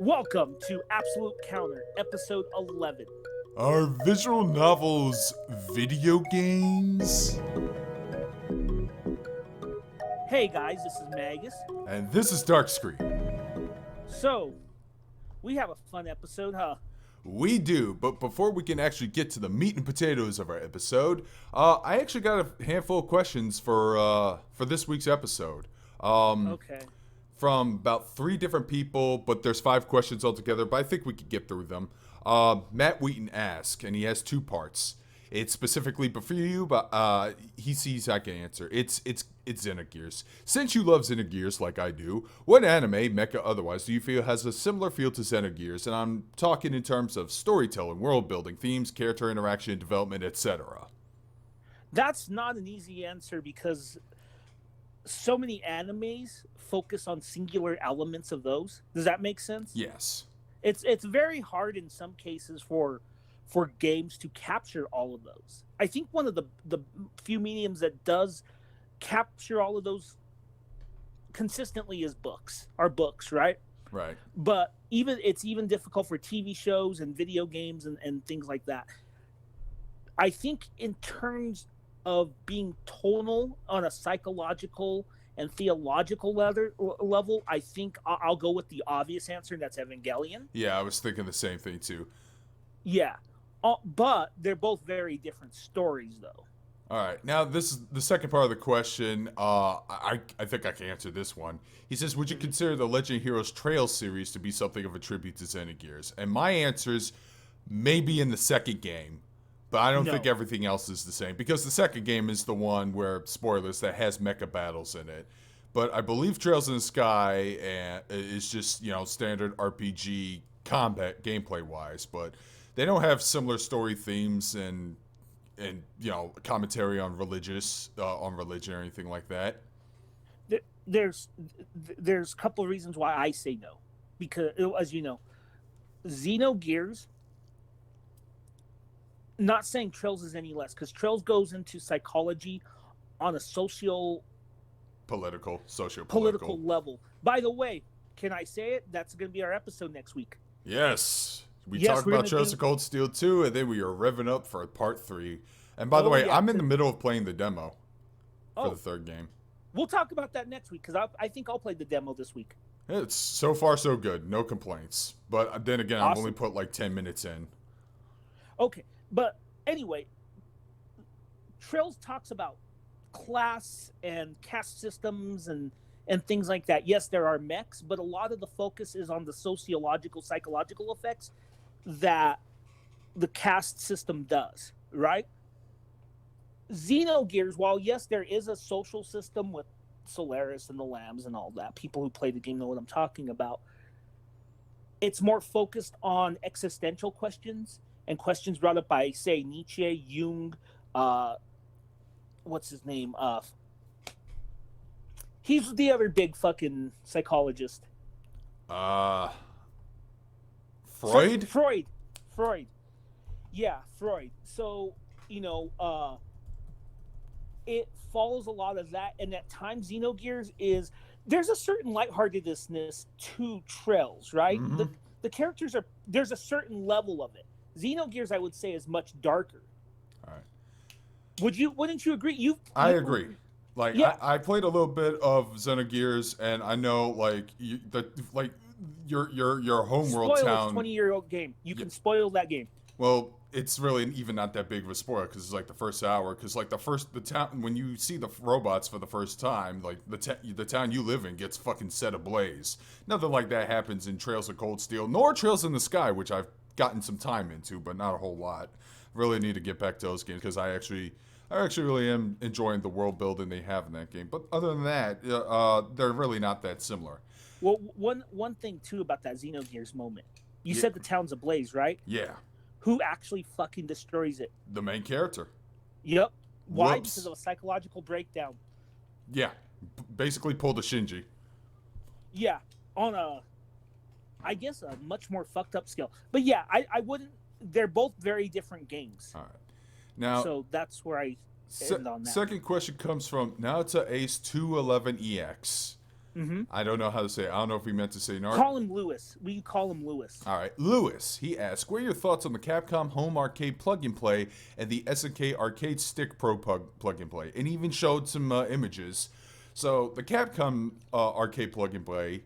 Welcome to Absolute Counter, episode 11. Are visual novels video games? Hey guys, this is Magus. And this is Darkscream. So, we have a fun episode, huh? We do, but before we can actually get to the meat and potatoes of our episode, I actually got a handful of questions for this week's episode. Okay. From about 3 different people, but there's 5 questions altogether, but I think we could get through them. Matt Wheaton asks, and he has 2 parts. It's specifically for you, but he sees I can answer. It's Xenogears. Since you love Xenogears like I do, what anime, mecha otherwise, do you feel has a similar feel to Xenogears? And I'm talking in terms of storytelling, world building, themes, character interaction, development, etc. That's not an easy answer because so many animes focus on singular elements of those. Does that make sense? Yes. It's very hard in some cases for games to capture all of those. I think one of the few mediums that does capture all of those consistently is books, right? Right. But it's even difficult for TV shows and video games and things like that. I think in terms of being tonal on a psychological and theological level, I think I'll go with the obvious answer, and that's Evangelion. Yeah, I was thinking the same thing too. Yeah. But they're both very different stories, though. All right. Now, this is the second part of the question. I think I can answer this one. He says, would you consider the Legend of Heroes Trails series to be something of a tribute to Xenogears? And my answer is maybe in the second game. But I don't think everything else is the same. Because the second game is the one where, spoilers, that has mecha battles in it. But I believe Trails in the Sky is just, standard RPG combat gameplay-wise. But they don't have similar story themes and commentary on religion or anything like that. There's a couple of reasons why I say no, because as you know, Xenogears. Not saying Trails is any less, because Trails goes into psychology on a Political level. By the way, can I say it? That's going to be our episode next week. Yes. We talk about Trails of Cold Steel 2, and then we are revving up for part 3. And by the way, I'm in the middle of playing the demo for the third game. We'll talk about that next week, because I think I'll play the demo this week. It's so far so good. No complaints. But then again, I've only put like 10 minutes in. Okay. But anyway, Trails talks about class and caste systems and things like that. Yes, there are mechs, but a lot of the focus is on the sociological, psychological effects that the caste system does, right? Xenogears, while yes, there is a social system with Solaris and the Lambs and all that, people who play the game know what I'm talking about. It's more focused on existential questions and questions brought up by, say, Nietzsche, Jung, what's his name? He's the other big fucking psychologist. Freud? Freud. Yeah, Freud. So, it follows a lot of that, and at times Xenogears there's a certain lightheartedness to Trails, right? Mm-hmm. The characters there's a certain level of it. Xenogears, I would say, is much darker. All right. Wouldn't you agree? I agree. Like, yeah. I played a little bit of Xenogears, and I know, like, your homeworld town. 20-year-old game. You can spoil that game. Well, it's really even not that big of a spoiler because it's like the first hour. Because like the town, when you see the robots for the first time, like the town you live in gets fucking set ablaze. Nothing like that happens in Trails of Cold Steel, nor Trails in the Sky, which I've gotten some time into, but not a whole lot. Really need to get back to those games because I actually really am enjoying the world building they have in that game. But other than that, they're really not that similar. Well, one thing too about that Xenogears moment, you said the town's ablaze, right? Yeah. Who actually fucking destroys it? The main character. Yep. Why? Whoops. Because of a psychological breakdown. Yeah. Basically pulled a Shinji. Yeah. On I guess a much more fucked up scale. But yeah, I wouldn't. They're both very different games. All right. Now, so that's where I end on that. Second question comes from Naota Ace 211EX. Mm-hmm. I don't know how to say it. I don't know if he meant to say Narc. Call him Lewis. We call him Lewis. All right, Lewis. He asks, "What are your thoughts on the Capcom Home Arcade Plug and Play and the SNK Arcade Stick Pro Plug and Play?" And he even showed some images. So the Capcom Arcade Plug and Play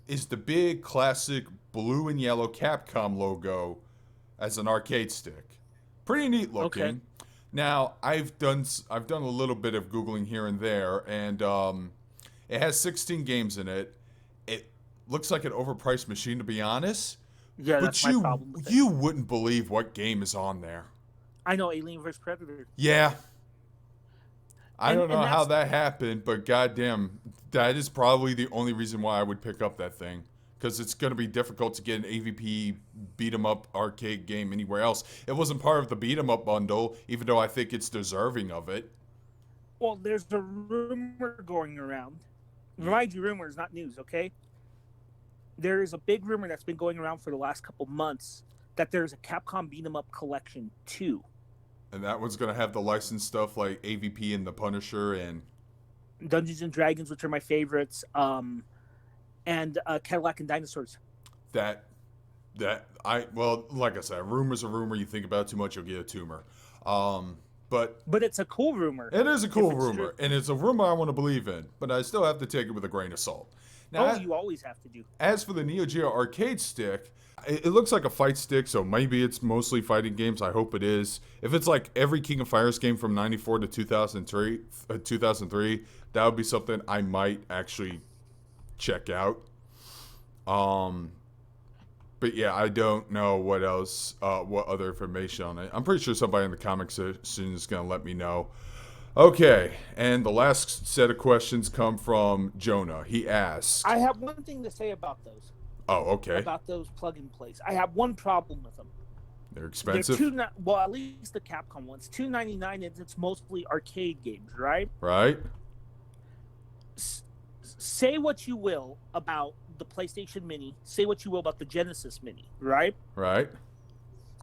is the big classic blue and yellow Capcom logo as an arcade stick. Pretty neat looking. Okay. Now I've done a little bit of googling here and there, and it has 16 games in it. It looks like an overpriced machine, to be honest. Yeah, But that's my problem with it. you wouldn't believe what game is on there. I know, Alien vs Predator. Yeah. I And- don't know and how that's- that happened, but goddamn, that is probably the only reason why I would pick up that thing. Because it's going to be difficult to get an AVP beat 'em up arcade game anywhere else. It wasn't part of the beat 'em up bundle, even though I think it's deserving of it. Well, there's a rumor going around. Remind you, rumors, not news, okay? There is a big rumor that's been going around for the last couple months that there's a Capcom Beat 'em Up Collection 2. And that one's going to have the licensed stuff like AVP and the Punisher and... Dungeons and Dragons, which are my favorites, and Cadillac and Dinosaurs. Well, like I said, rumor's a rumor. You think about it too much, you'll get a tumor. But it's a cool rumor. it is a cool it's rumor, true. and it's a rumor I want to believe in, but I still have to take it with a grain of salt. Now, You always have to do. as for the Neo Geo arcade stick, it looks like a fight stick, so maybe it's mostly fighting games. I hope it is. If it's like every King of Fighters game from 94 to 2003, that would be something I might actually check out. But yeah, I don't know what else, what other information on it. I'm pretty sure somebody in the comment section is going to let me know. Okay, and the last set of questions come from Jonah. He asks... I have one thing to say about those. Oh, okay. About those plug and plays. I have one problem with them. They're expensive? Well, at least the Capcom ones. $2.99, and it's mostly arcade games, right? Right? Say what you will about the PlayStation Mini. Say what you will about the Genesis Mini, right? Right.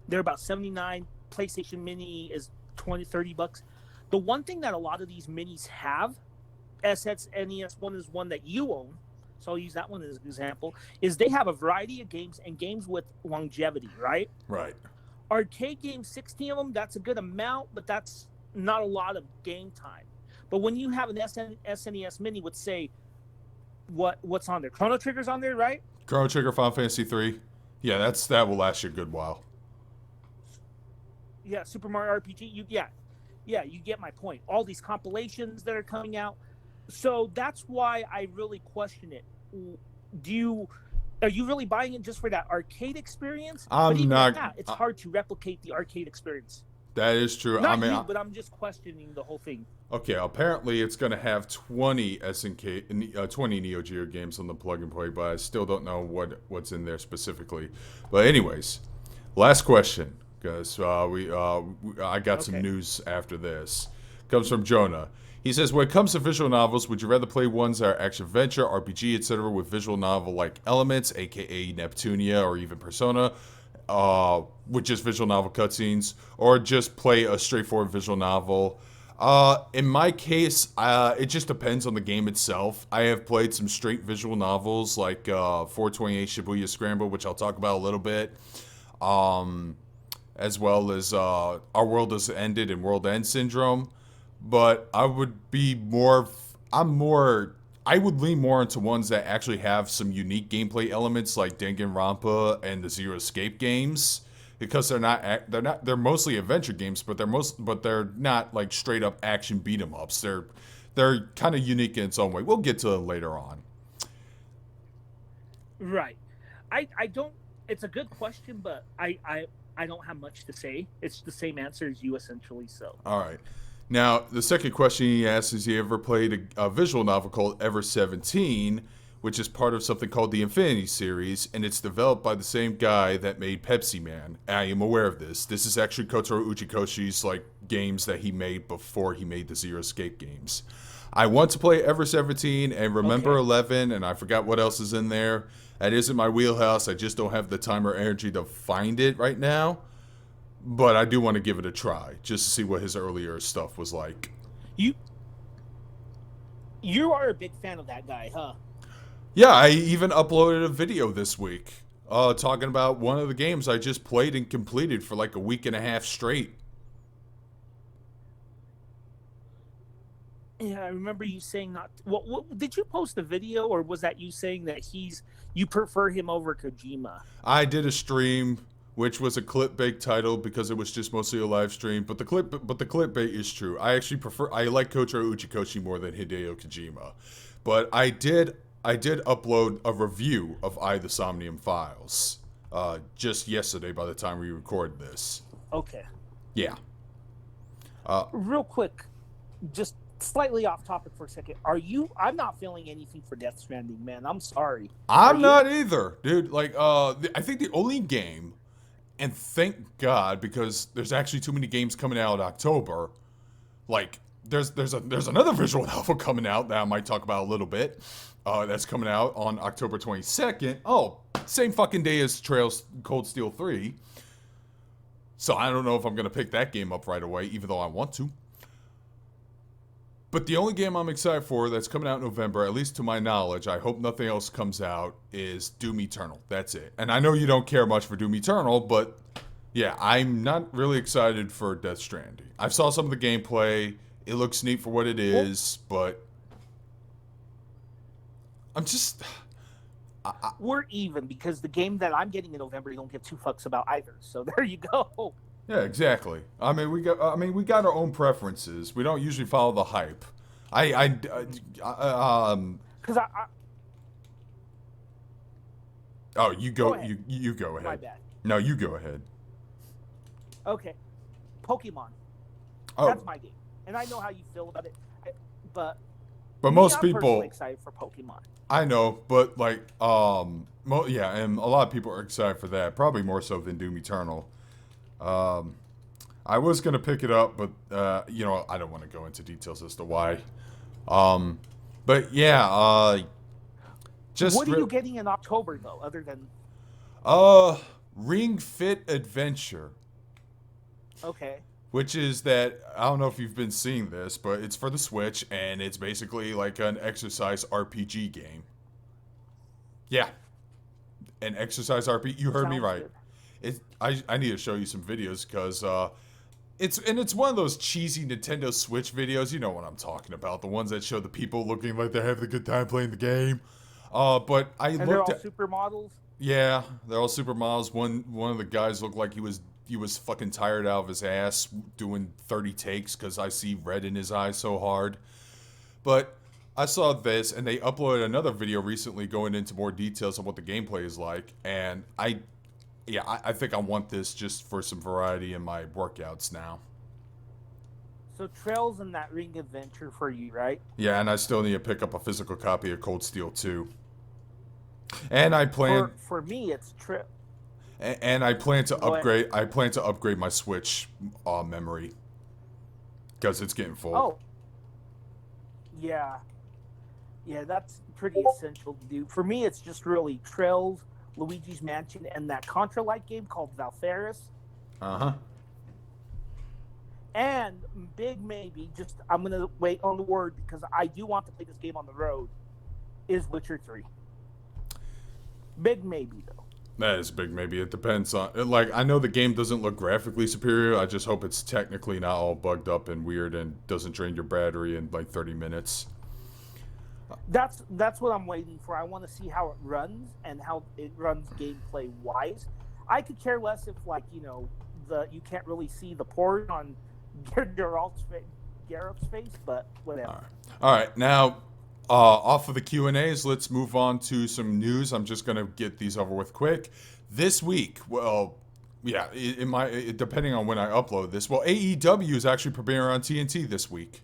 They're about $79. PlayStation Mini is $20-$30. The one thing that a lot of these minis have, SNES one is one that you own, so I'll use that one as an example, is they have a variety of games and games with longevity, right? Right. Arcade games, 16 of them, that's a good amount, but that's not a lot of game time. But when you have an SNES Mini with, say, what's on there? Chrono Trigger's on there, right? Chrono Trigger, Final Fantasy 3. Yeah, that will last you a good while. Yeah, Super Mario RPG. You get my point. All these compilations that are coming out. So that's why I really question it. Are you really buying it just for that arcade experience? I'm but even not- at that, it's hard to replicate the arcade experience. That is true. Not you, but I'm just questioning the whole thing. Okay, apparently it's going to have 20 SNK, 20 Neo Geo games on the plug and play, but I still don't know what's in there specifically. But anyways, last question, because I got some news after this. Comes from Jonah. He says, when it comes to visual novels, would you rather play ones that are action-adventure, RPG, etc., with visual novel-like elements, aka Neptunia or even Persona, with just visual novel cutscenes, or just play a straightforward visual novel? In my case, it just depends on the game itself. I have played some straight visual novels like 428 Shibuya Scramble, which I'll talk about a little bit, as well as Our World Has Ended and World End Syndrome. But I would lean more into ones that actually have some unique gameplay elements like Danganronpa and the Zero Escape games, because they're mostly adventure games, but they're not like straight up action beat 'em ups. They're kind of unique in its own way. We'll get to them later on. Right. I don't. It's a good question, but I don't have much to say. It's the same answer as you essentially. So. All right. Now, the second question he asks is, he ever played a visual novel called Ever 17, which is part of something called the Infinity series, and it's developed by the same guy that made Pepsi Man. I am aware of this. This is actually Kotaro Uchikoshi's games that he made before he made the Zero Escape games. I want to play Ever 17 and Remember 11, and I forgot what else is in there. That isn't my wheelhouse. I just don't have the time or energy to find it right now. But I do want to give it a try, just to see what his earlier stuff was like. You are a big fan of that guy, huh? Yeah, I even uploaded a video this week talking about one of the games I just played and completed for like a week and a half straight. Yeah, I remember you saying not. What did you post a video, or was that you saying that you prefer him over Kojima? I did a stream, which was a clickbait title because it was just mostly a live stream. But the clickbait is true. I actually prefer. I like Kotaro Uchikoshi more than Hideo Kojima, but I did upload a review of the Somnium Files just yesterday. By the time we record this, Okay, yeah. real quick, just slightly off topic for a second. Are you? I'm not feeling anything for Death Stranding, man. I'm sorry. Are I'm you? not either, dude. Like, I think the only game, and thank God because there's actually too many games coming out in October. Like, there's another visual novel coming out that I might talk about a little bit. That's coming out on October 22nd. Oh, same fucking day as Trails Cold Steel 3. So I don't know if I'm gonna pick that game up right away, even though I want to. But the only game I'm excited for that's coming out in November, at least to my knowledge, I hope nothing else comes out, is Doom Eternal. That's it. And I know you don't care much for Doom Eternal, but yeah, I'm not really excited for Death Stranding. I saw some of the gameplay. It looks neat for what it is, but I'm just. We're even because the game that I'm getting in November, you don't give two fucks about either. So there you go. Yeah, exactly. I mean, we got our own preferences. We don't usually follow the hype. Because I Oh, you go go. ahead. You go My ahead. bad. No, you go ahead. Okay, Pokemon. Oh, That's my game, and I know how you feel about it. But but me, most I'm personally people, excited for Pokemon. I know, but like, yeah, and a lot of people are excited for that. Probably more so than Doom Eternal. Um, I was gonna pick it up, but you know, I don't want to go into details as to why. Um, but yeah, just What are you getting in October though, other than uh, Ring Fit Adventure, okay? which is that I don't know if you've been seeing this, but it's for the Switch, and it's basically like an exercise RPG game. Yeah, an exercise RPG. You heard me Sounds right. good. I need to show you some videos because it's one of those cheesy Nintendo Switch videos. You know what I'm talking about. The ones that show the people looking like they're having a good time playing the game. But I And they're looked all at supermodels. yeah, they're all supermodels. One of the guys looked like he was fucking tired out of his ass doing 30 takes because I see red in his eyes so hard. But I saw this, and they uploaded another video recently going into more details on what the gameplay is like, and I think I want this just for some variety in my workouts now. So Trails and that Ring Adventure for you, right? Yeah, and I still need to pick up a physical copy of Cold Steel 2. And I plan For me, it's and I plan to Go ahead. upgrade my Switch memory because it's getting full. Oh, yeah, yeah, that's pretty essential to do. For me, it's just really Trails, Luigi's Mansion, and that Contra-like game called Valfaris. Uh-huh. And big maybe, just I'm gonna wait on the word because I do want to play this game on the road. Is Witcher 3. Big maybe though. That is big maybe. It depends on like I know the game doesn't look graphically superior. I just hope it's technically not all bugged up and weird and doesn't drain your battery in like 30 minutes. That's what I'm waiting for. I want to see how it runs and how it runs gameplay wise. I could care less if you can't really see the port on Geralt's face, but whatever. All right. Now, off of the Q&As, let's move on to some news. I'm just going to get these over with quick. This week, well, yeah, depending on when I upload this, well, AEW is actually premiering on TNT this week.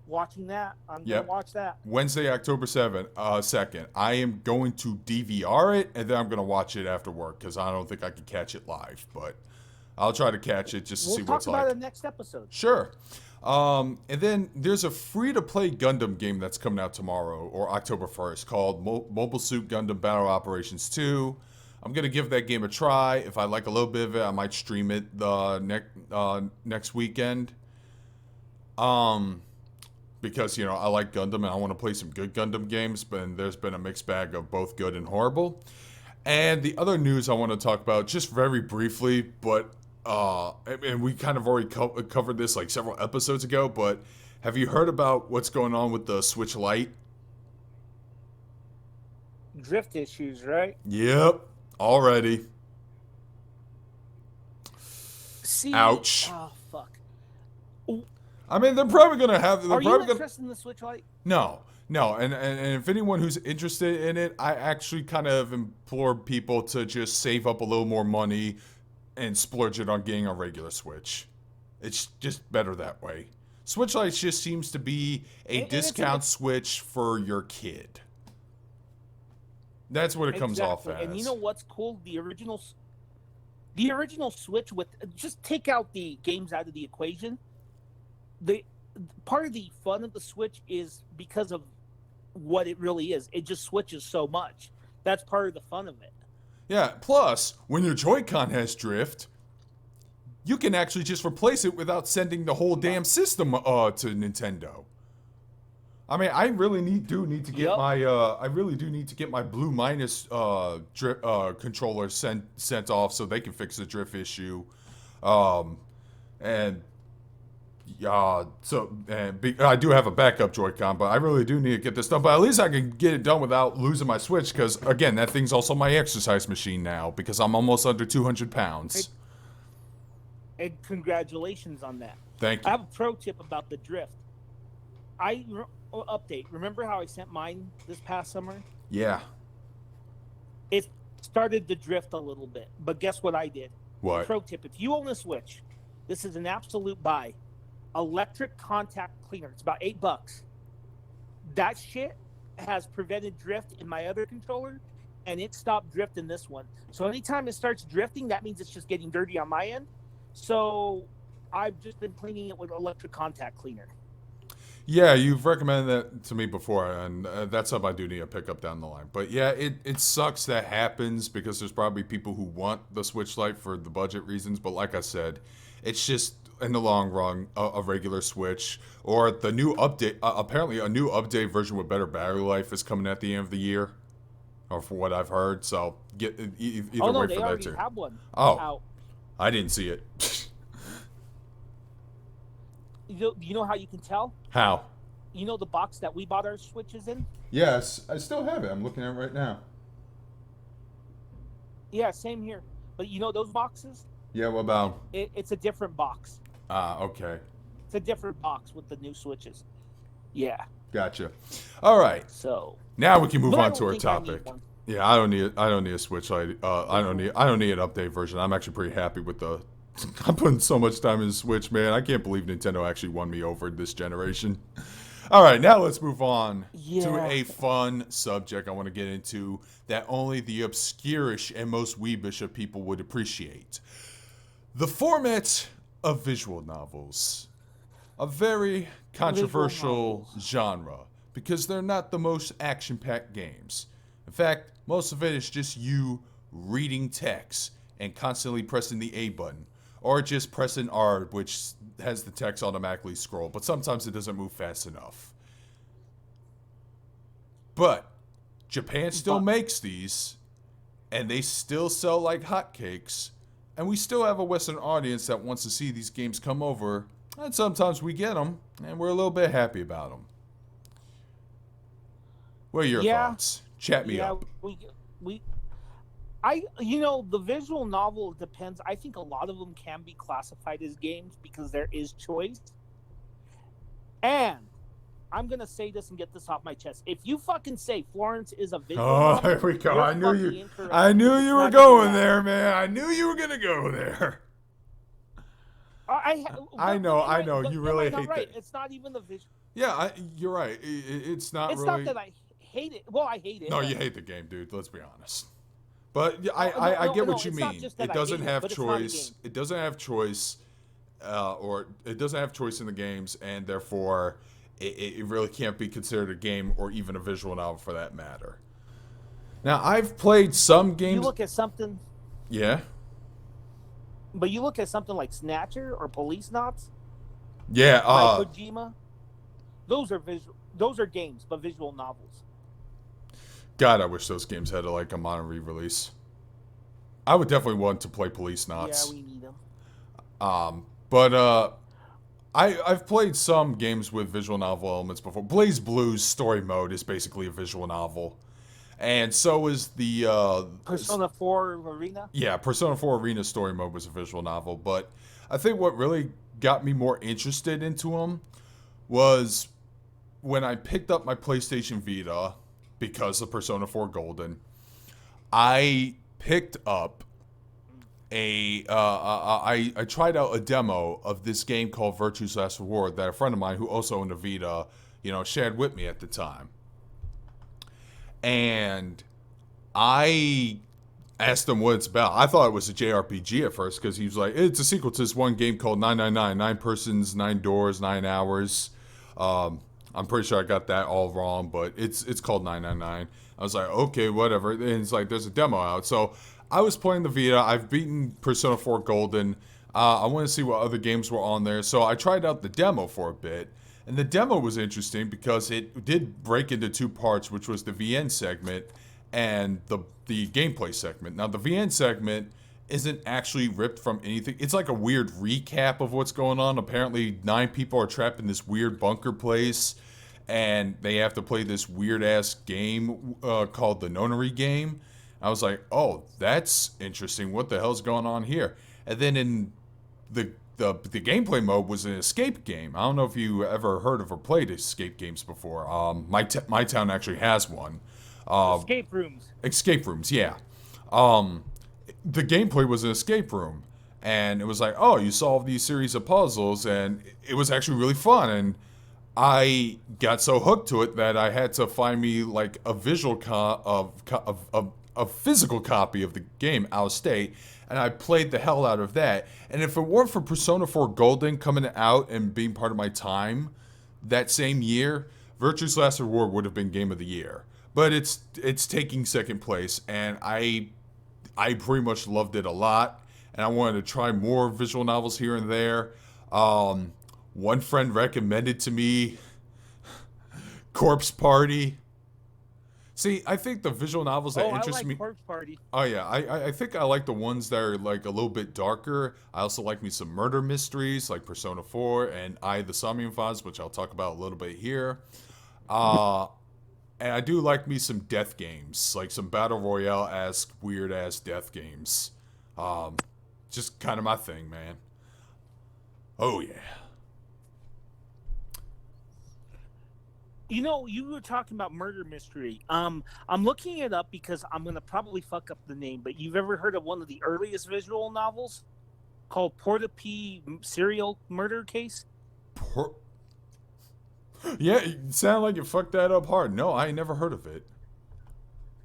Watching that, I'm Yep. gonna watch that. Wednesday, October 2nd. I am going to DVR it, and then I'm going to watch it after work because I don't think I can catch it live, but I'll try to catch it just to see We'll what it's talk about like. it in the next episode. Sure. And then there's a free-to-play Gundam game that's coming out tomorrow, or October 1st, called Mobile Suit Gundam Battle Operations 2. I'm going to give that game a try. If I like a little bit of it, I might stream it the next weekend. because I like Gundam and I want to play some good Gundam games, but there's been a mixed bag of both good and horrible. And the other news I want to talk about, just very briefly, but and we kind of already covered this like several episodes ago, but have you heard about what's going on with the Switch Lite? Drift issues, right? Yep, already. See, Ouch. oh fuck. I mean, they're probably gonna have. Are you interested in the Switch Lite? No, and if anyone who's interested in it, I actually kind of implore people to just save up a little more money and splurge it on getting a regular Switch. It's just better that way. Switch Lite just seems to be a discount Switch for your kid. That's what it comes off as. And you know what's cool? The original Switch, with just take out the games out of the equation. The part of the fun of the Switch is because of what it really is. It just switches so much. That's part of the fun of it. Yeah, plus, when your Joy-Con has drift, you can actually just replace it without sending the whole damn system to Nintendo. I mean, I really do need to get my Blue Minus controller sent off so they can fix the drift issue. I do have a backup Joy-Con, but I really do need to get this done. But at least I can get it done without losing my Switch, because, again, that thing's also my exercise machine now, because I'm almost under 200 pounds. And congratulations on that. Thank you. I have a pro tip about the drift. Update. Remember how I sent mine this past summer? Yeah. It started to drift a little bit, but guess what I did? What? Pro tip. If you own a Switch, this is an absolute buy. Electric contact cleaner. It's about $8. That shit has prevented drift in my other controller, and it stopped drift in this one. So anytime it starts drifting, that means it's just getting dirty on my end. So I've just been cleaning it with electric contact cleaner. Yeah, you've recommended that to me before, and that's something I do need to pick up down the line. But yeah, it sucks that happens, because there's probably people who want the Switch Lite for the budget reasons. But like I said, it's just, in the long run, a regular Switch, or the new update. Apparently, a new update version with better battery life is coming at the end of the year, or from what I've heard. So either wait for that too. Oh no, they already have one. Oh, out. I didn't see it. You know how you can tell? How? You know the box that we bought our Switches in? Yes, I still have it. I'm looking at it right now. Yeah, same here. But you know those boxes? Yeah, what about? It's a different box. Okay. It's a different box with the new Switches. Yeah. Gotcha. All right. So now we can move on to our topic. Yeah, I don't need a Switch Lite. I don't need an update version. I'm actually pretty happy with the. I'm putting so much time in the Switch, man. I can't believe Nintendo actually won me over this generation. All right, now let's move on to a fun subject I want to get into that only the obscurish and most weebish of people would appreciate. The format of visual novels. A very controversial genre, because they're not the most action-packed games. In fact, most of it is just you reading text and constantly pressing the A button, or just pressing R, which has the text automatically scroll, but sometimes it doesn't move fast enough. But Japan still makes these, and they still sell like hotcakes, and we still have a Western audience that wants to see these games come over, and sometimes we get them, and we're a little bit happy about them. What are your thoughts? Chat me up. The visual novel depends. I think a lot of them can be classified as games because there is choice. And I'm going to say this and get this off my chest. If you fucking say Florence is a visual novel, here we go. I knew you were going there, man. I knew you were going to go there. I know. You really hate that. It's not even the visual. Yeah, you're right. It's not really. It's not that I hate it. Well, I hate it. No, you hate the game, dude. Let's be honest. But I get what you mean. It doesn't have choice. It doesn't have choice, or it doesn't have choice in the games, and therefore it really can't be considered a game or even a visual novel for that matter. Now, I've played some games. You look at something. Yeah. But you look at something like Snatcher or Police Knots. Yeah. By Kojima. Those are games, but visual novels. God, I wish those games had like a modern re-release. I would definitely want to play Police Yeah, Knots. we need them. But I've played some games with visual novel elements before. Blaze Blue's story mode is basically a visual novel, and so is the Persona 4 Arena. yeah, Persona 4 Arena story mode was a visual novel. But I think what really got me more interested into them was when I picked up my PlayStation Vita because of Persona 4 Golden. I picked up I tried out a demo of this game called Virtue's Last Reward that a friend of mine who also owned a Vita, shared with me at the time. And I asked him what it's about. I thought it was a JRPG at first because he was like, it's a sequel to this one game called 999, 9 persons, 9 doors, 9 hours. I'm pretty sure I got that all wrong, but it's called 999. I was like, okay, whatever. And it's like, there's a demo out. So I was playing the Vita. I've beaten Persona 4 Golden. I want to see what other games were on there. So I tried out the demo for a bit. And the demo was interesting because it did break into two parts, which was the VN segment and the gameplay segment. Now, the VN segment isn't actually ripped from anything. It's like a weird recap of what's going on. Apparently, 9 people are trapped in this weird bunker place, and they have to play this weird-ass game called the Nonary game. I was like, oh, that's interesting. What the hell's going on here? And then in the gameplay mode was an escape game. I don't know if you ever heard of or played escape games before. My town actually has one. Escape rooms. Escape rooms, yeah. The gameplay was an escape room, and it was like, oh, you solve these series of puzzles, and it was actually really fun. And I got so hooked to it that I had to find me like a a physical copy of the game out of state, and I played the hell out of that. And if it weren't for Persona 4 Golden coming out and being part of my time that same year, Virtue's Last Reward would have been Game of the Year. But it's taking second place, and I pretty much loved it a lot, and I wanted to try more visual novels here and there. One friend recommended to me Corpse Party. See, I think the visual novels that interest me. Corpse Party. Oh yeah, I think I like the ones that are like a little bit darker. I also like me some murder mysteries like Persona 4 and I the Somnium Files, which I'll talk about a little bit here. And I do like me some death games, like some battle royale-esque weird ass death games. Just kind of my thing, man. Oh yeah. You were talking about murder mystery. I'm looking it up because I'm gonna probably fuck up the name. But you've ever heard of one of the earliest visual novels called Porta P Serial Murder Case? Yeah, it sounded like you fucked that up hard. No, I ain't never heard of it.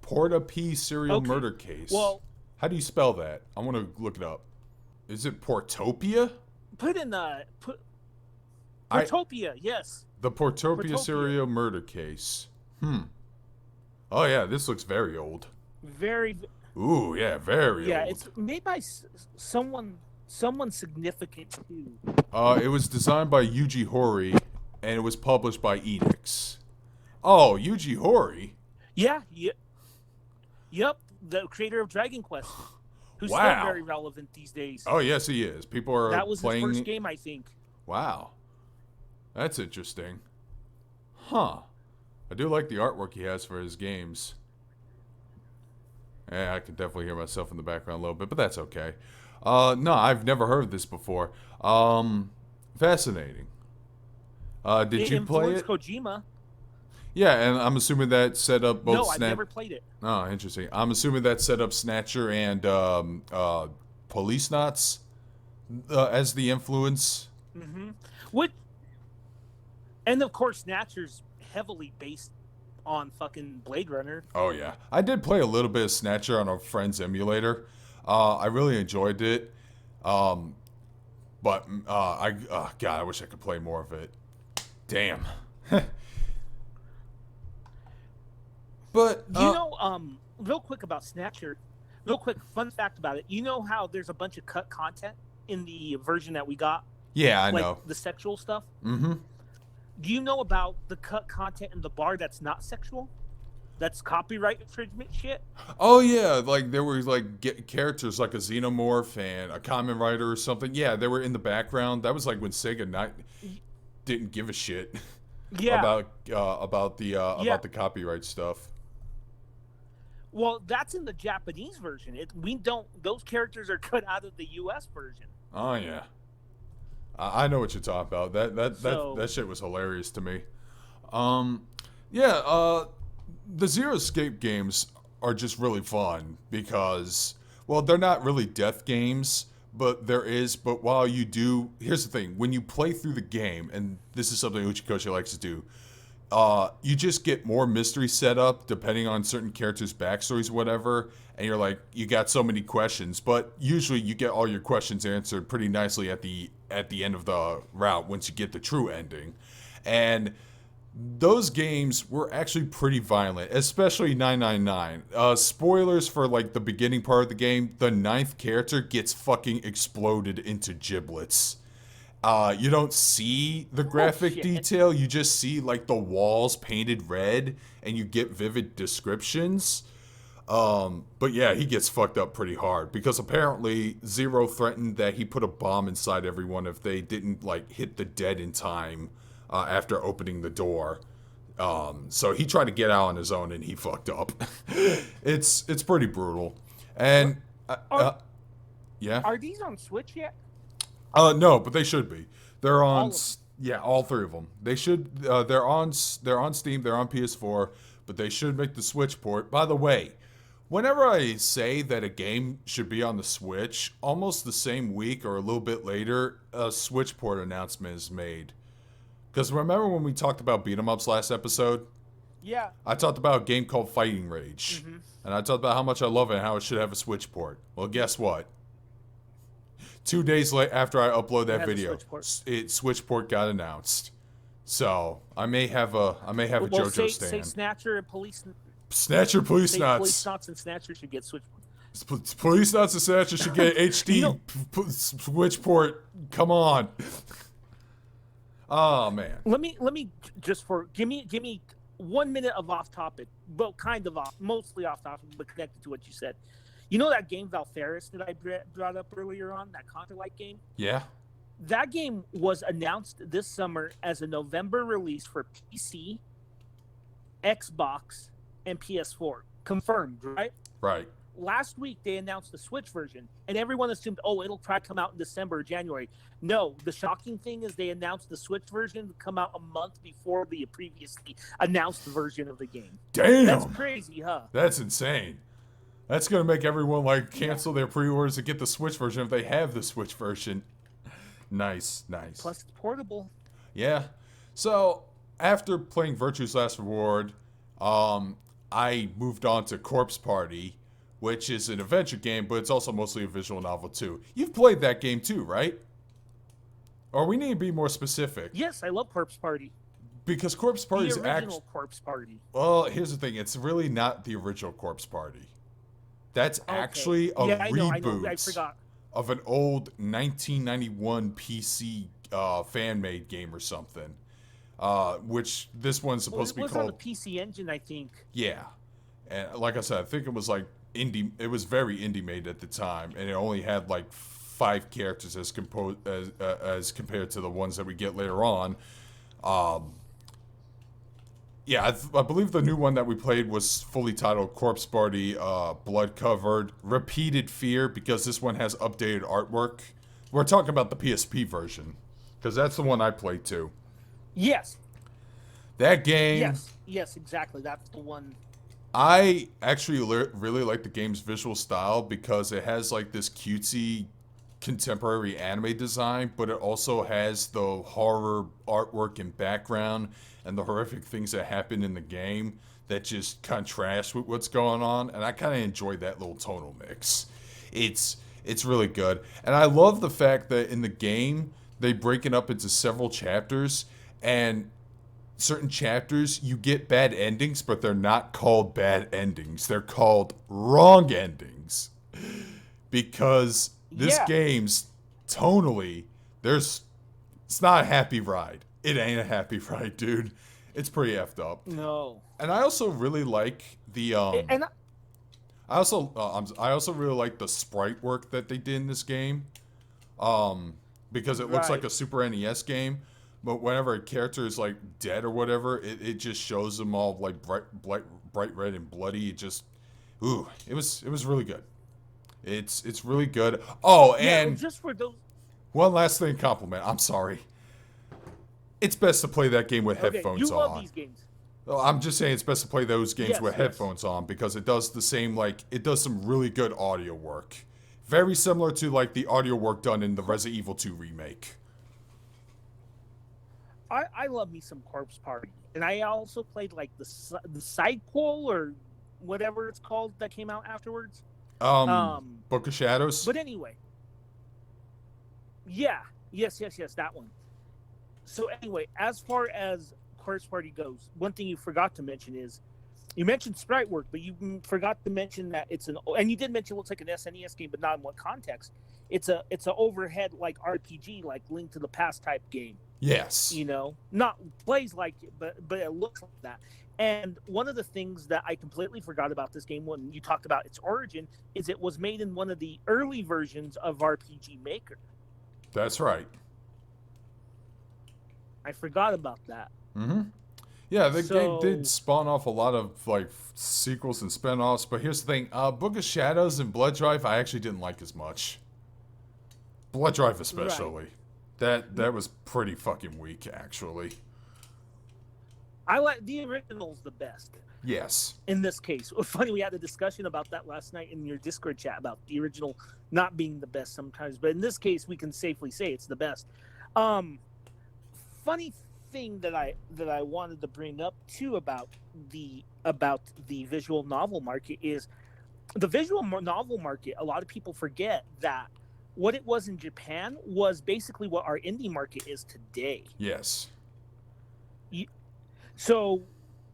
Porta P Serial Murder Case. Well, how do you spell that? I want to look it up. Is it Portopia? Portopia, yes. The Portopia Serial Murder Case. Oh yeah, this looks very old. Very. Ooh, yeah, very old. Yeah, it's made by someone significant too. It was designed by Yuji Horii, and it was published by Enix. Oh, Yuji Horii? Yeah. Yep, the creator of Dragon Quest, who's still very relevant these days. Oh yes, he is. People are That was playing... his first game, I think. Wow. That's interesting. Huh. I do like the artwork he has for his games. Yeah, I can definitely hear myself in the background a little bit, but that's okay. No, I've never heard of this before. Fascinating. Did you play it? Kojima. Yeah, and I'm assuming that set up both... No, I've never played it. Oh, interesting. I'm assuming that set up Snatcher and Police Knots as the influence. Mm-hmm. And of course, Snatcher's heavily based on fucking Blade Runner. Oh yeah, I did play a little bit of Snatcher on a friend's emulator. I really enjoyed it, but God, I wish I could play more of it. Damn. But real quick about Snatcher, real quick fun fact about it. You know how there's a bunch of cut content in the version that we got? Yeah, I like know the sexual stuff. Mm-hmm. Do you know about the cut content in the bar that's not sexual? That's copyright infringement shit. Oh yeah, like there were like characters like a xenomorph and a common rider or something. Yeah, they were in the background. That was like when Sega not didn't give a shit Yeah, yeah. about the copyright stuff. Well, that's in the Japanese version. We don't. Those characters are cut out of the U.S. version. Oh yeah, I know what you're talking about. That So shit was hilarious to me. Um, yeah, the Zero Escape games are just really fun because, well, they're not really death games, but there is. But while you do, here's the thing: when you play through the game, and this is something Uchikoshi likes to do, you just get more mystery set up depending on certain characters' backstories, whatever. And you're like, you got so many questions, but usually you get all your questions answered pretty nicely at the end of the route once you get the true ending. And those games were actually pretty violent, especially 999. Spoilers for like the beginning part of the game: the ninth character gets fucking exploded into giblets. You don't see the oh graphic shit. detail. You just see like the walls painted red, and you get vivid descriptions. But yeah, he gets fucked up pretty hard because apparently Zero threatened that he put a bomb inside everyone if they didn't like hit the dead in time after opening the door. So he tried to get out on his own and he fucked up. It's pretty brutal. And Are yeah. are these on Switch yet? No, but they should be. They're on. All of them. Yeah, all three of them. They should. They're on. They're on Steam. They're on PS4, but they should make the Switch port. By the way, whenever I say that a game should be on the Switch, almost the same week or a little bit later, a Switch port announcement is made. Because remember when we talked about beat 'em ups last episode? Yeah. I talked about a game called Fighting Rage, Mm-hmm. and I talked about how much I love it and how it should have a Switch port. Well, guess what? 2 days late after I upload that Has a video, Switch port. Switch port got announced. So I may have a Well, JoJo say stand. Snatcher and Police. Snatcher Police Say Police Knots. Knots and Snatcher should get Switch. Police Knots and Snatcher should get HD You know- Switch port. Come on. Oh man. Let me just for give me 1 minute of off topic, but kind of off, mostly off topic, but connected to what you said. You know that game Valfaris that I brought up earlier on, that Counter-like game? Yeah. That game was announced this summer as a November release for PC, Xbox, and PS4. Confirmed, right? Right. Last week they announced the Switch version, and everyone assumed, oh, it'll try to come out in December or January. No, the shocking thing is they announced the Switch version to come out a month before the previously announced version of the game. Damn. That's crazy, huh? That's insane. That's gonna make everyone like cancel their pre-orders to get the Switch version if they have the Switch version. Nice. Plus, it's portable. Yeah. So after playing Virtue's Last Reward, I moved on to Corpse Party, which is an adventure game, but it's also mostly a visual novel too. You've played that game too, right? Or we need to be more specific. Yes, I love Corpse Party. Because Corpse Party The is original actually. Corpse Party. Well, here's the thing. It's really not the original Corpse Party. That's Okay. actually a Yeah, I know. I reboot forgot. of an old 1991 PC fan-made game or something. Which this one's Well, supposed it to be was called. on the PC Engine, I think. Yeah, and like I said, I think it was like indie. It was very indie made at the time, and it only had like 5 characters as compared to the ones that we get later on. Yeah, I believe the new one that we played was fully titled Corpse Party, Blood Covered, Repeated Fear, because this one has updated artwork. We're talking about the PSP version, because that's the one I played too. Yes. That game. Yes, exactly. That's the one. I actually really like the game's visual style because it has like this cutesy contemporary anime design, but it also has the horror artwork and background and the horrific things that happen in the game that just contrast with what's going on, and I kind of enjoy that little tonal mix. It's really good, and I love the fact that in the game they break it up into several chapters, and certain chapters you get bad endings, but they're not called bad endings. They're called wrong endings. Because this Yeah. game's tonally, it's not a happy ride. It ain't a happy ride, dude. It's pretty effed up. No. And I also really like the And I also really like the sprite work that they did in this game. Because it looks like right. a Super NES game, but whenever a character is like dead or whatever, it just shows them all like bright red and bloody. It just, ooh, it was really good. It's really good. Oh, Yeah, and just for those. one last thing, compliment. I'm sorry. It's best to play that game with Okay, you headphones love on. these games. Well, I'm just saying it's best to play those games Yes, with yes. headphones on because it does the same, like, it does some really good audio work. Very similar to, like, the audio work done in the Resident Evil 2 remake. I love me some Corpse Party, and I also played like the side quel or whatever it's called that came out afterwards. Book of Shadows? But anyway, yeah, yes, that one. So anyway, as far as Corpse Party goes, one thing you forgot to mention is you mentioned sprite work, but you forgot to mention that it's and you did mention it looks like an SNES game, but not in what context. It's a overhead like RPG, like Link to the Past type game. Yes. You know, not plays like it, but it looks like that. And one of the things that I completely forgot about this game when you talked about its origin is it was made in one of the early versions of RPG Maker. That's right. I forgot about that. Mm-hmm. Yeah, the game So- did spawn off a lot of like sequels and spin-offs, but here's the thing: Book of Shadows and Blood Drive, I actually didn't like as much. Blood Drive, especially. That was pretty fucking weak, actually. I like the original's the best Yes. in this case. Funny, we had a discussion about that last night in your Discord chat about the original not being the best sometimes, but in this case, we can safely say it's the best. Funny thing that I wanted to bring up too about the visual novel market is the visual novel market. A lot of people forget that what it was in Japan was basically what our indie market is today. Yes. So,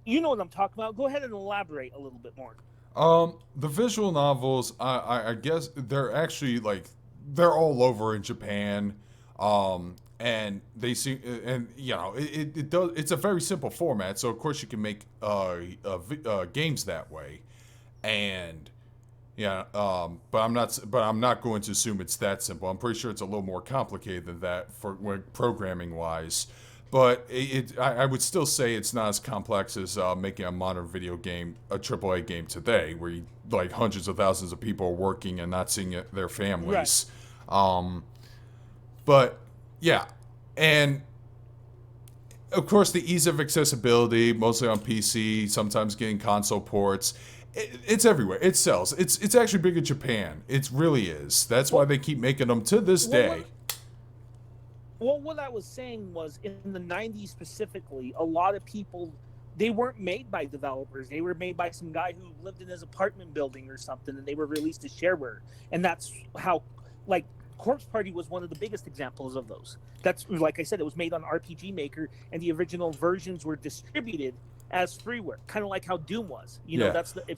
you know what I'm talking about. Go ahead and elaborate a little bit more. The visual novels, I guess they're actually like they're all over in Japan. And they see, and you know, it does. It's a very simple format, so of course you can make games that way, and yeah. But I'm not going to assume it's that simple. I'm pretty sure it's a little more complicated than that for programming wise. But I would still say it's not as complex as making a modern video game, a AAA game today, where like hundreds of thousands of people are working and not seeing their families. Right. But yeah, and of course the ease of accessibility, mostly on PC, sometimes getting console ports. It's everywhere. It sells. It's actually big in Japan. It really is. That's why they keep making them to this day. Well, what I was saying was in the 90s specifically, a lot of people, they weren't made by developers. They were made by some guy who lived in his apartment building or something, and they were released as shareware. And that's how, like, Corpse Party was one of the biggest examples of those. That's, like I said, it was made on RPG Maker, and the original versions were distributed as freeware, kind of like how Doom was. You know, that's if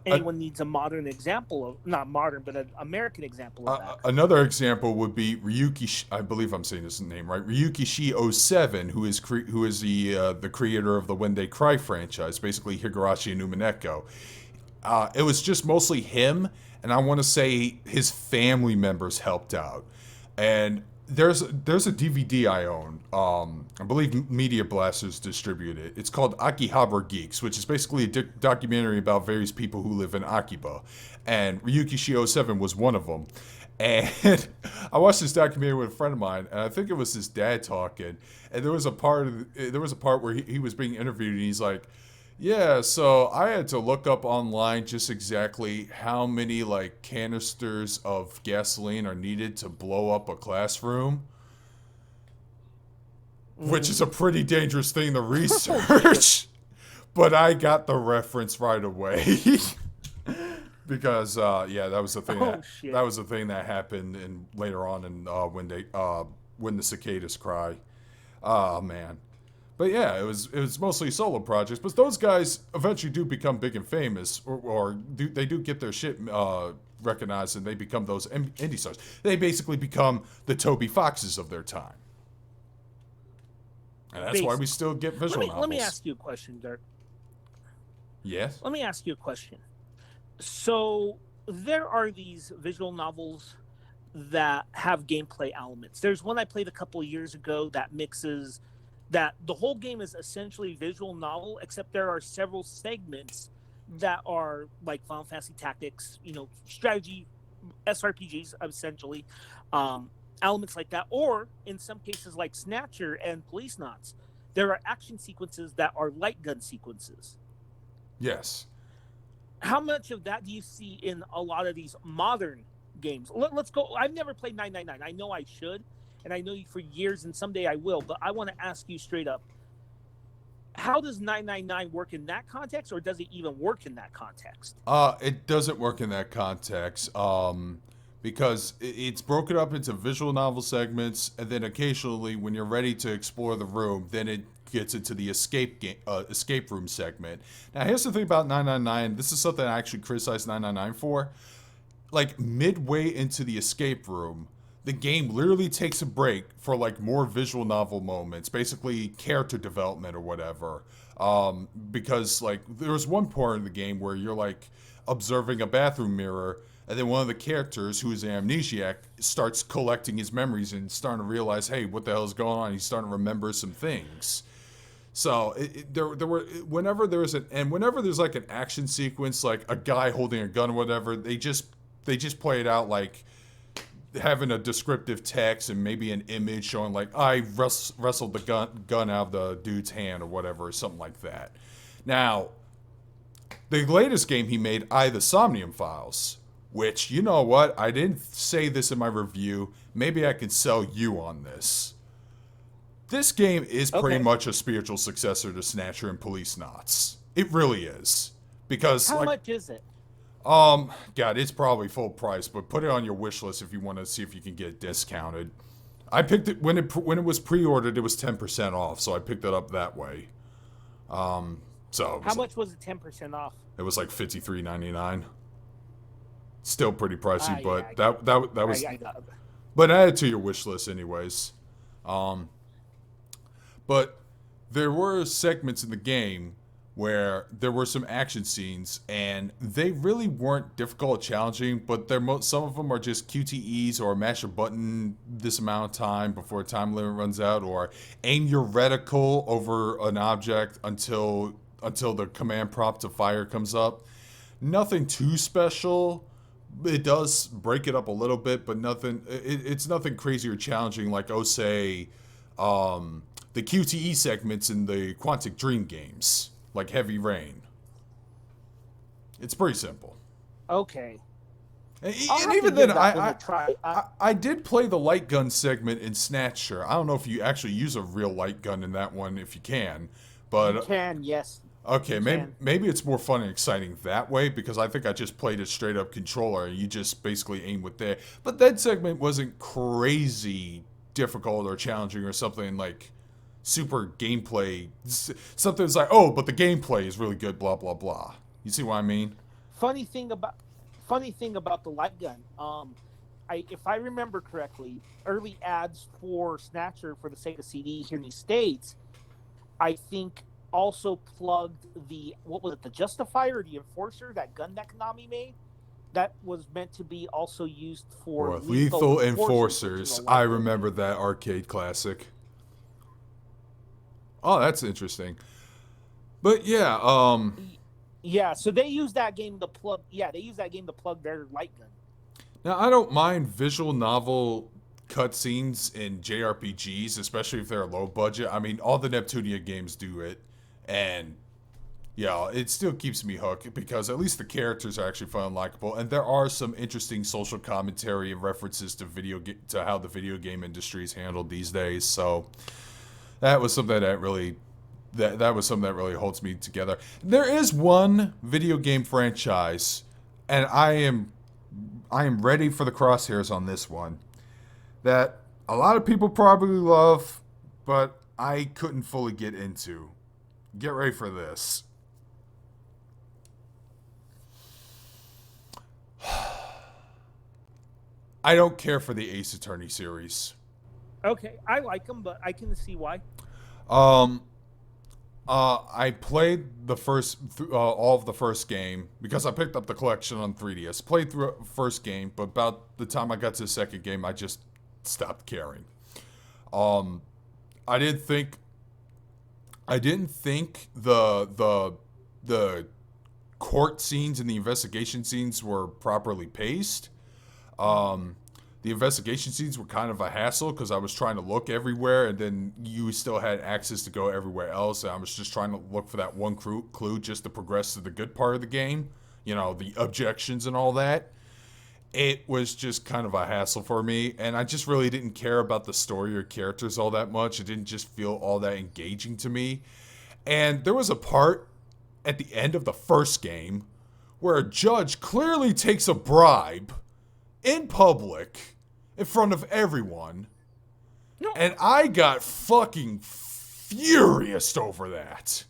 anyone needs a modern example of, not modern, but an American example of that. Another example would be Ryuki, I believe I'm saying his name right, Ryuki Shi 07, who is the creator of the When They Cry franchise, basically Higurashi and Umineko. It was just mostly him, and I want to say his family members helped out. And there's a DVD I own. I believe Media Blasters distribute it. It's called Akihabara Geeks, which is basically a documentary about various people who live in Akiba. And Ryuki Shi 07 was one of them. And I watched this documentary with a friend of mine, and I think it was his dad talking. And there was a part where he was being interviewed, and he's like, yeah, so I had to look up online just exactly how many like canisters of gasoline are needed to blow up a classroom, which is a pretty dangerous thing to research. But I got the reference right away because that was the thing. That was the thing that happened and later on in when the cicadas cry. Oh man. But yeah, it was mostly solo projects. But those guys eventually do become big and famous, or they do get their shit recognized, and they become those indie stars. They basically become the Toby Foxes of their time. And that's why we basically. still get Let visual me let me novels. ask you a question, Dirk. Yes. Let me ask you a question. So there are these visual novels that have gameplay elements. There's one I played a couple of years ago that mixes that the whole game is essentially visual novel, except there are several segments that are like Final Fantasy Tactics, strategy SRPGs essentially, elements like that, or in some cases like Snatcher and Police Knots, there are action sequences that are light gun sequences. Yes. How much of that do you see in a lot of these modern games? Let's go. I've never played 999. I know I should, and I know you for years, and someday I will. But I want to ask you straight up: how does 999 work in that context, or does it even work in that context? It doesn't work in that context. Because it's broken up into visual novel segments, and then occasionally, when you're ready to explore the room, then it gets into the escape room segment. Now, here's the thing about 999. This is something I actually criticized 999 for. Like midway into the escape room, the game literally takes a break for like more visual novel moments, basically character development or whatever. Because like there was one part in the game where you're like observing a bathroom mirror, and then one of the characters, who is an amnesiac, starts collecting his memories and starting to realize, hey, what the hell is going on? He's starting to remember some things. So there were whenever there's like an action sequence, like a guy holding a gun or whatever, they just play it out like having a descriptive text and maybe an image showing like I wrestled the gun out of the dude's hand or whatever, or something like that. Now, the latest game he made, the Somnium Files, which, you know what, I didn't say this in my review. Maybe I can sell you on this. This game is pretty Okay. much a spiritual successor to Snatcher and Police Knots. It really is. Because, How like, much is it? God, it's probably full price, but put it on your wish list if you want to see if you can get it discounted. I picked it when it was pre-ordered. It was 10% off, so I picked it up that way. So How much was it? 10% off. it was like $53.99. Still pretty pricey, Yeah, but that was. I got it. But add it to your wish list, anyways. Um, but there were segments in the game where there were some action scenes, and they really weren't difficult or challenging, but some of them are just QTEs, or mash a button this amount of time before a time limit runs out, or aim your reticle over an object until the command prompt to fire comes up. Nothing too special. It does break it up a little bit, but it's nothing crazy or challenging like, say, the QTE segments in the Quantic Dream games, like Heavy Rain. It's pretty simple. Okay. And, I'll and have to even give then, that one a try. I did play the light gun segment in Snatcher. I don't know if you actually use a real light gun in that one, if you can, You but can, yes. okay, You maybe can. maybe it's more fun and exciting that way, because I think I just played a straight up controller and you just basically aim with there. But that segment wasn't crazy difficult or challenging or something like super gameplay. Something that's like, oh, but the gameplay is really good, blah blah blah. You see what I mean? Funny thing about funny thing about the light gun. If I remember correctly, early ads for Snatcher for the Sega CD here in the States, I think also plugged the what was it, the Justifier or the Enforcer, that gun that Konami made, that was meant to be also used for Or Lethal Enforcers, which is Enforcers. a I light gun game. remember that arcade classic. Oh, that's interesting. But yeah, Yeah, so they use that game to plug. Yeah, they use that game to plug their light gun. now I don't mind visual novel cutscenes in JRPGs, especially if they're low budget. I mean, all the Neptunia games do it, and yeah, it still keeps me hooked because at least the characters are actually fun and likable, and there are some interesting social commentary and references to to how the video game industry is handled these days. So that was something that really that was something that really holds me together. There is one video game franchise, and I am ready for the crosshairs on this one, that a lot of people probably love, but I couldn't fully get into. Get ready for this. I don't care for the Ace Attorney series. Okay, I like them, but I can see why. Um, I played the all of the first game because I picked up the collection on 3DS. Played through first game, but about the time I got to the second game, I just stopped caring. Um, I didn't think the court scenes and the investigation scenes were properly paced. Um, the investigation scenes were kind of a hassle because I was trying to look everywhere, and then you still had access to go everywhere else. And I was just trying to look for that one clue just to progress to the good part of the game. You know, the objections and all that. It was just kind of a hassle for me, and I just really didn't care about the story or characters all that much. It didn't just feel all that engaging to me. And there was a part at the end of the first game where a judge clearly takes a bribe in public in front of everyone. No. And I got fucking furious over that.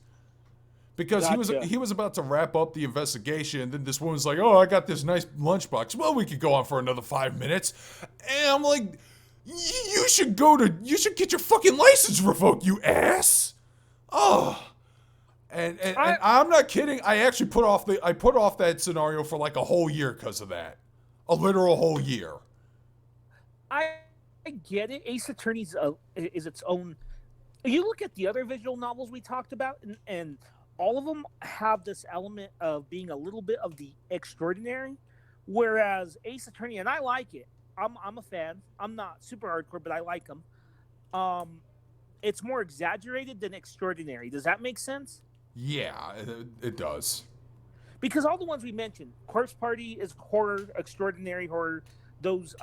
Because Gotcha. he was about to wrap up the investigation, and then this woman's like, "Oh, I got this nice lunchbox. Well, we could go on for another 5 minutes." And I'm like, you should get your fucking license revoked, you ass." Oh. And I'm not kidding. I actually put off that scenario for like a whole year because of that. A literal whole year. I get it. Ace Attorney is its own. You look at the other visual novels we talked about, and all of them have this element of being a little bit of the extraordinary, whereas Ace Attorney, and I like it. I'm a fan. I'm not super hardcore, but I like them. It's more exaggerated than extraordinary. Does that make sense? Yeah, it does. Because all the ones we mentioned, Corpse Party is horror, extraordinary horror. Those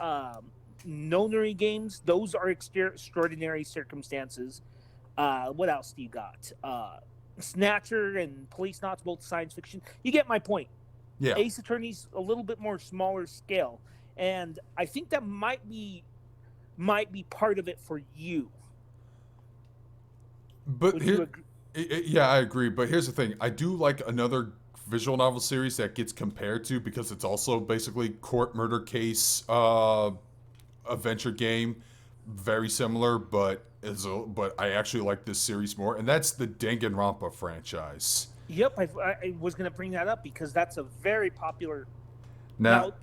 nonary games, those are extraordinary circumstances. What else do you got? Snatcher and Police Knots, both science fiction. You get my point. Yeah. Ace Attorney's a little bit more smaller scale, and I think that might be part of it for you. But yeah, I agree. But here's the thing: I do like another visual novel series that gets compared to because it's also basically court murder case adventure game, very similar, but I actually like this series more, and that's the Danganronpa franchise. Yep, I was going to bring that up because that's a very popular. Now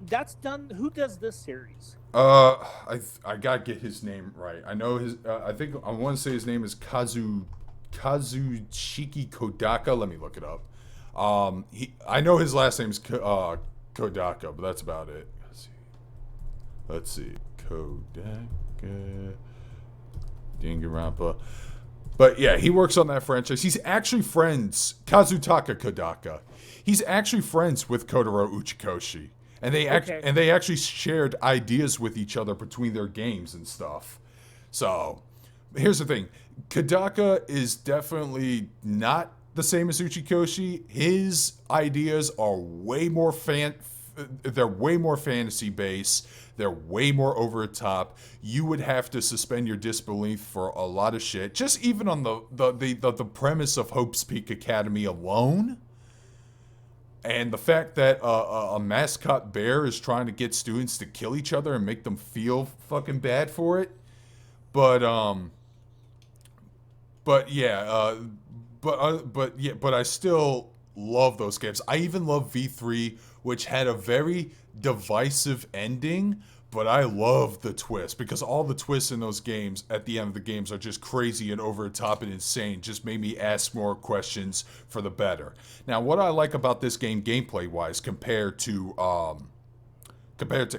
that's done? Who does this series? I gotta get his name right. I know his. I think I want to say his name is Kazushiki Kodaka. Let me look it up. I know his last name's Kodaka, but that's about it. Let's see. Kodaka. Danganronpa. But yeah, he works on that franchise. He's actually friends. Kazutaka Kodaka. He's actually friends with Kotaro Uchikoshi. And they actually shared ideas with each other between their games and stuff. So, here's the thing. Kodaka is definitely not the same as Uchikoshi. His ideas are way more fantasy based. They're way more over the top. You would have to suspend your disbelief for a lot of shit. Just even on the premise of Hope's Peak Academy alone. And the fact that a mascot bear is trying to get students to kill each other and make them feel fucking bad for it. But I still love those games. I even love V3, which had a very divisive ending, but I love the twist because all the twists in those games at the end of the games are just crazy and over the top and insane. Just made me ask more questions for the better. Now, what I like about this game gameplay wise compared to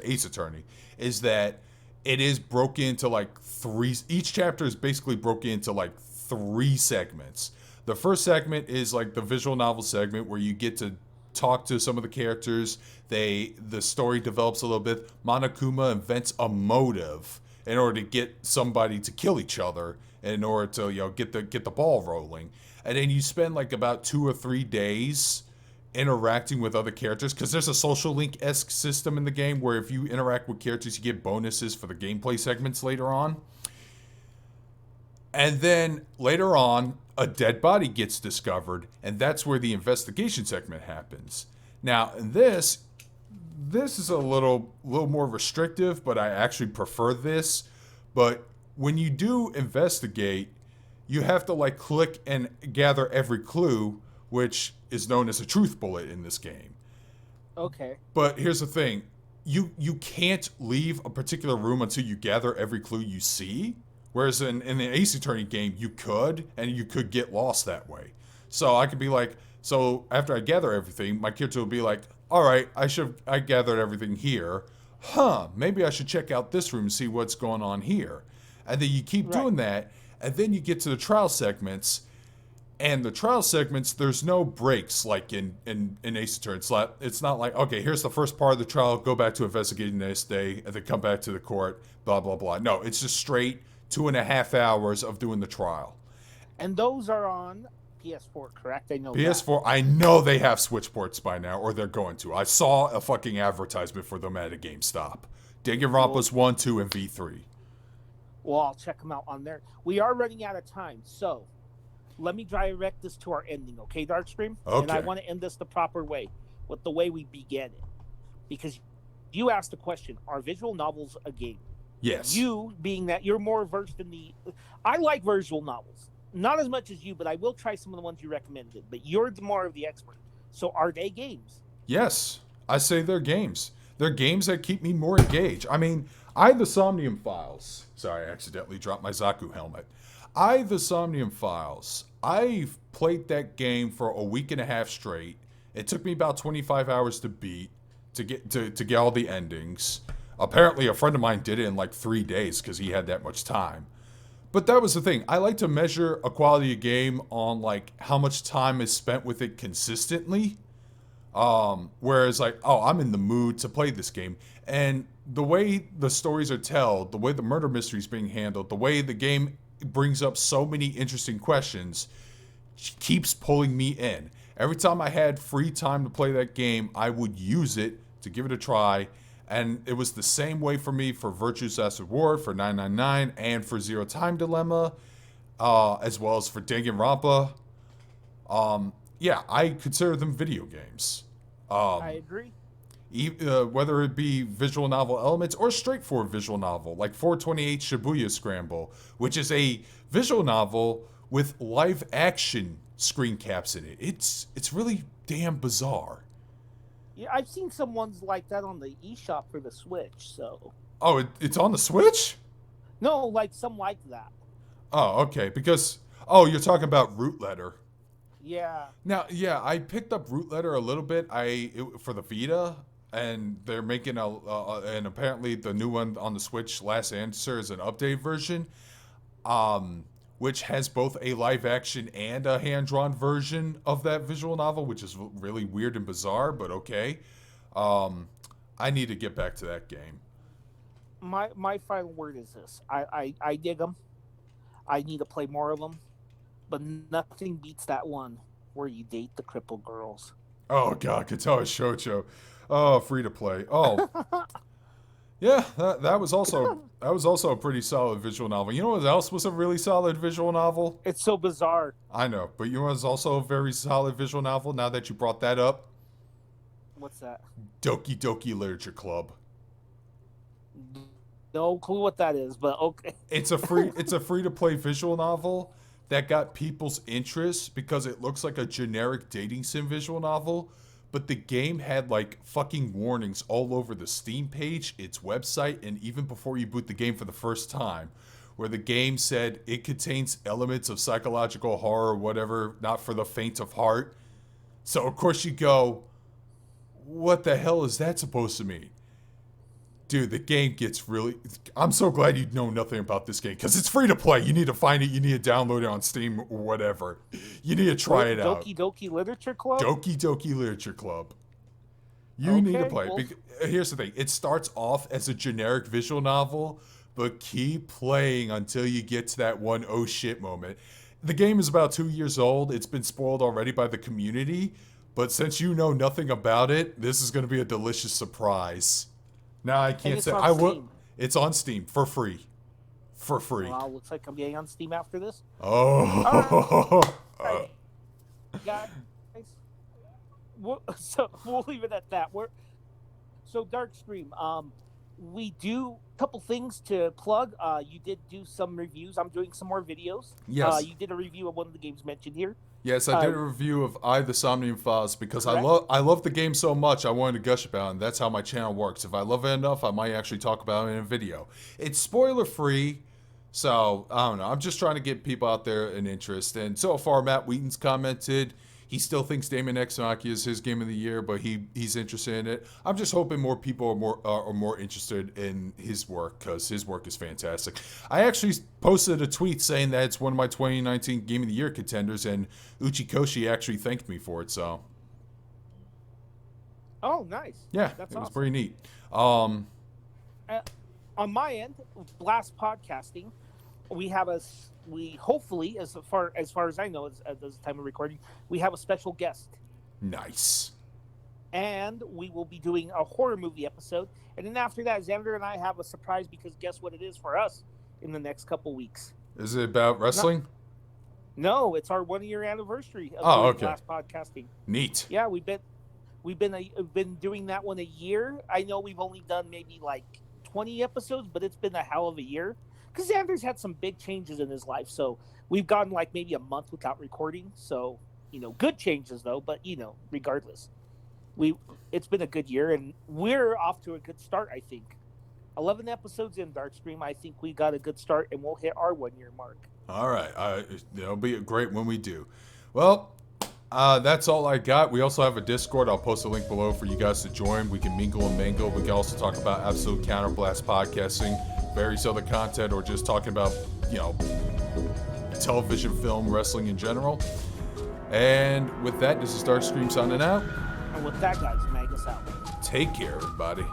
Ace Attorney is that it is broken into like each chapter is basically broken into like 3 segments. The first segment is like the visual novel segment where you get to talk to some of the characters. The story develops a little bit. Monokuma invents a motive in order to get somebody to kill each other in order to get the ball rolling. And then you spend like about 2 or 3 days interacting with other characters because there's a social link-esque system in the game where if you interact with characters you get bonuses for the gameplay segments later on. And then later on, a dead body gets discovered, and that's where the investigation segment happens. Now, this is a little more restrictive, but I actually prefer this. But when you do investigate, you have to like click and gather every clue, which is known as a truth bullet in this game. Okay. But here's the thing. You can't leave a particular room until you gather every clue you see. Whereas in the Ace Attorney game, you could, and you could get lost that way. So I could be like, so after I gather everything, my character will be like, all right, I gathered everything here. Maybe I should check out this room and see what's going on here. And then you keep Right. doing that, and then you get to the trial segments, and the trial segments, there's no breaks like in Ace Attorney. It's not like, okay, here's the first part of the trial, go back to investigating the next day, and then come back to the court, blah, blah, blah. No, it's just straight 2.5 hours of doing the trial. And those are on PS4, correct? I know PS4, I know they have Switch ports by now, or they're going to. I saw a fucking advertisement for them at a GameStop. Danganronpa's 1, 2, and V3. Well, I'll check them out on there. We are running out of time, so let me direct this to our ending, okay, Darkscream? Okay. And I want to end this the proper way, with the way we began it. Because you asked the question, are visual novels a game? Yes. You, being that you're more versed in the... I like visual novels. Not as much as you, but I will try some of the ones you recommended. But you're more of the expert. So are they games? Yes. I say they're games. They're games that keep me more engaged. I mean, The Somnium Files. Sorry, I accidentally dropped my Zaku helmet. The Somnium Files. I've played that game for a week and a half straight. It took me about 25 hours to beat, to get all the endings. Apparently, a friend of mine did it in like 3 days because he had that much time. But that was the thing. I like to measure a quality of game on like how much time is spent with it consistently. Whereas like, oh, I'm in the mood to play this game. And the way the stories are told, the way the murder mystery is being handled, the way the game brings up so many interesting questions, keeps pulling me in. Every time I had free time to play that game, I would use it to give it a try. And it was the same way for me for Virtue's Last Reward, for 999, and for Zero Time Dilemma, as well as for Danganronpa. Yeah, I consider them video games. I agree. Whether it be visual novel elements or straightforward visual novel, like 428 Shibuya Scramble, which is a visual novel with live action screen caps in it. It's really damn bizarre. Yeah, I've seen some ones like that on the eShop for the Switch, so... Oh, it's on the Switch? No, like some like that. Oh, okay, because... Oh, you're talking about Root Letter. Yeah. Now, yeah, I picked up Root Letter a little bit for the Vita, and they're making and apparently the new one on the Switch, Last Answer, is an updated version, which has both a live action and a hand-drawn version of that visual novel, which is really weird and bizarre, but okay. I need to get back to that game. My final word is this. I dig them. I need to play more of them. But nothing beats that one where you date the crippled girls. Oh, God, Katara Shoujo. Oh, free to play. Oh. Yeah, that was also a pretty solid visual novel. You know what else was a really solid visual novel? It's so bizarre. I know, but you know what's also a very solid visual novel, now that you brought that up? What's that? Doki Doki Literature Club. No clue what that is, but okay. It's a free to play visual novel that got people's interest because it looks like a generic dating sim visual novel, but the game had like fucking warnings all over the Steam page, its website, and even before you boot the game for the first time, where the game said it contains elements of psychological horror or whatever, not for the faint of heart. So of course you go, what the hell is that supposed to mean? Dude, the game gets really... I'm so glad you know nothing about this game, because it's free to play. You need to find it, you need to download it on Steam or whatever. You need to try it out. Doki Doki Literature Club? Doki Doki Literature Club. You need to play it. Well... Here's the thing. It starts off as a generic visual novel, but keep playing until you get to that one oh shit moment. The game is about 2 years old. It's been spoiled already by the community, but since you know nothing about it, this is going to be a delicious surprise. Now I can't say I will. It's on Steam for free. For free. Well, looks like I'm getting on Steam after this. Oh. All right. Guys, so we'll leave it at that. So Darkscream, we do a couple things to plug. You did do some reviews. I'm doing some more videos. Yes. You did a review of one of the games mentioned here. Yes, I did a review of the Somnium Files because Correct. I love the game so much I wanted to gush about it, and that's how my channel works. If I love it enough, I might actually talk about it in a video. It's spoiler free, so I don't know. I'm just trying to get people out there an interest. And so far, Matt Wheaton's commented he still thinks Daemon X Machina is his game of the year, but he's interested in it. I'm just hoping more people are more interested in his work because his work is fantastic. I actually posted a tweet saying that it's one of my 2019 Game of the Year contenders, and Uchikoshi actually thanked me for it. So, Oh, nice. yeah, That's it was awesome. pretty neat. On my end, Blast Podcasting, we have we hopefully, as far as I know, at the time of recording, we have a special guest, Nice. and we will be doing a horror movie episode. And then after that, Xander and I have a surprise because guess what it is for us in the next couple weeks? Is it about wrestling? No, it's our 1 year anniversary of Oh, doing okay. Blast Podcasting. Neat. Yeah, we've been doing that one a year. I know we've only done maybe like 20 episodes, but it's been a hell of a year because Xander's had some big changes in his life. So we've gone like maybe a month without recording. So, good changes though, but regardless, it's been a good year and we're off to a good start. I think 11 episodes in Darkscream. I think we got a good start and we'll hit our 1 year mark. All right. It'll be great when we do. Well, that's all I got. We also have a Discord. I'll post a link below for you guys to join. We can mingle and mingle. We can also talk about absolute counterblast podcasting, various other content, or just talking about, television, film, wrestling in general. And with that, this is Darkscream signing out. And with that, guys, Magus out. Take care, everybody.